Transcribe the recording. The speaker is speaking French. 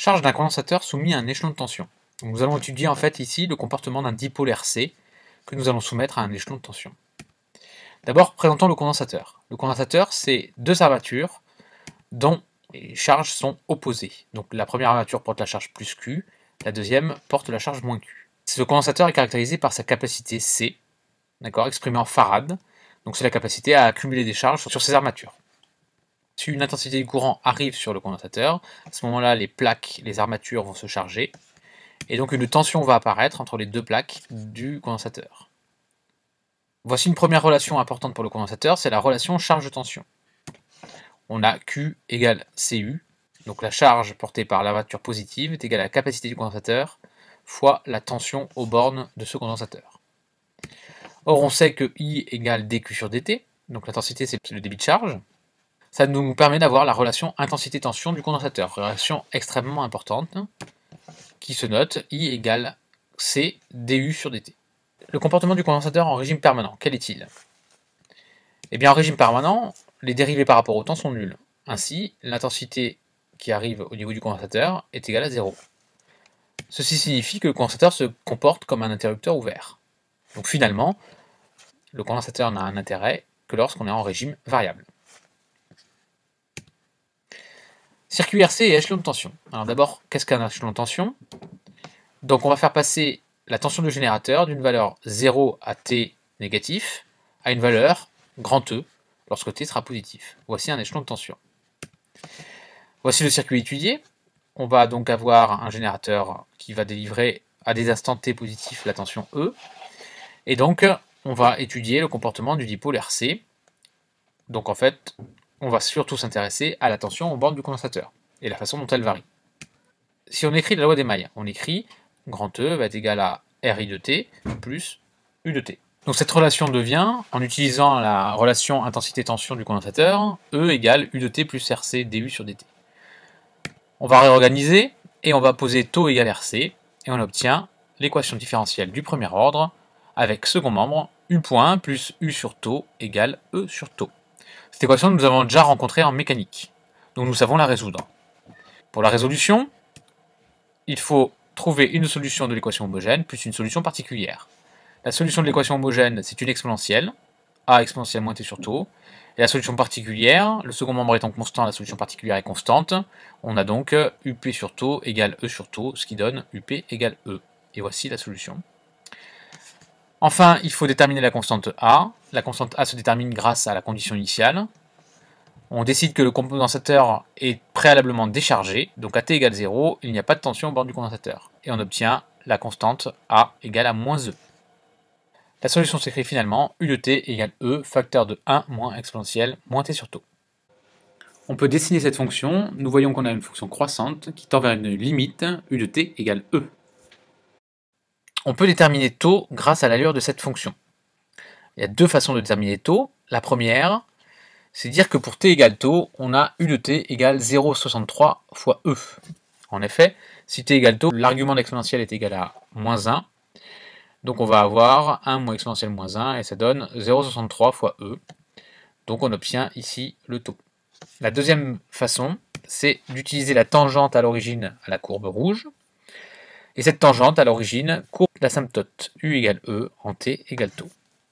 Charge d'un condensateur soumis à un échelon de tension. Donc nous allons étudier en fait ici le comportement d'un dipôle RC que nous allons soumettre à un échelon de tension. D'abord, présentons le condensateur. Le condensateur, c'est deux armatures dont les charges sont opposées. Donc la première armature porte la charge plus Q, la deuxième porte la charge moins Q. Ce condensateur est caractérisé par sa capacité C, exprimée en farad. Donc c'est la capacité à accumuler des charges sur ces armatures. Si une intensité du courant arrive sur le condensateur, à ce moment-là, les plaques, les armatures vont se charger, et donc une tension va apparaître entre les deux plaques du condensateur. Voici une première relation importante pour le condensateur, c'est la relation charge-tension. On a Q égale Cu, donc la charge portée par l'armature positive est égale à la capacité du condensateur fois la tension aux bornes de ce condensateur. Or, on sait que I égale dQ sur dt, donc l'intensité c'est le débit de charge. Ça nous permet d'avoir la relation intensité-tension du condensateur, relation extrêmement importante, qui se note I égale C du sur dt. Le comportement du condensateur en régime permanent, quel est-il? Eh bien en régime permanent, les dérivés par rapport au temps sont nuls. Ainsi, l'intensité qui arrive au niveau du condensateur est égale à 0. Ceci signifie que le condensateur se comporte comme un interrupteur ouvert. Donc finalement, le condensateur n'a un intérêt que lorsqu'on est en régime variable. Circuit RC et échelon de tension. Alors d'abord, qu'est-ce qu'un échelon de tension? Donc on va faire passer la tension du générateur d'une valeur 0 à T négatif à une valeur grand E lorsque T sera positif. Voici un échelon de tension. Voici le circuit étudié. On va donc avoir un générateur qui va délivrer à des instants T positifs la tension E. Et donc on va étudier le comportement du dipôle RC. Donc en fait, on va surtout s'intéresser à la tension aux bornes du condensateur et la façon dont elle varie. Si on écrit la loi d'Émaille, on écrit grand E va être égal à RI de T plus U de T. Donc cette relation devient, en utilisant la relation intensité-tension du condensateur, E égale U de T plus RC du sur dt. On va réorganiser et on va poser taux égale RC et on obtient l'équation différentielle du premier ordre avec second membre U point plus U sur taux égale E sur taux. Cette équation, nous avons déjà rencontrée en mécanique, donc nous savons la résoudre. Pour la résolution, il faut trouver une solution de l'équation homogène plus une solution particulière. La solution de l'équation homogène, c'est une exponentielle, A exponentielle moins T sur taux, et la solution particulière, le second membre étant constant, la solution particulière est constante, on a donc UP sur taux égale E sur taux, ce qui donne UP égale E. Et voici la solution. Enfin, il faut déterminer la constante A. La constante A se détermine grâce à la condition initiale. On décide que le condensateur est préalablement déchargé, donc à T égale 0, il n'y a pas de tension au bord du condensateur. Et on obtient la constante A égale à moins E. La solution s'écrit finalement U de T égale E, facteur de 1 moins exponentielle moins T sur taux. On peut dessiner cette fonction, nous voyons qu'on a une fonction croissante qui tend vers une limite U de T égale E. On peut déterminer taux grâce à l'allure de cette fonction. Il y a deux façons de déterminer taux. La première, c'est dire que pour t égale taux, on a U de t égale 0,63 fois E. En effet, si t égale taux, l'argument d'exponentielle est égal à moins 1. Donc on va avoir 1 moins exponentielle moins 1 et ça donne 0,63 fois E. Donc on obtient ici le taux. La deuxième façon, c'est d'utiliser la tangente à l'origine à la courbe rouge. Et cette tangente à l'origine courbe l'asymptote U égale E en t égale taux.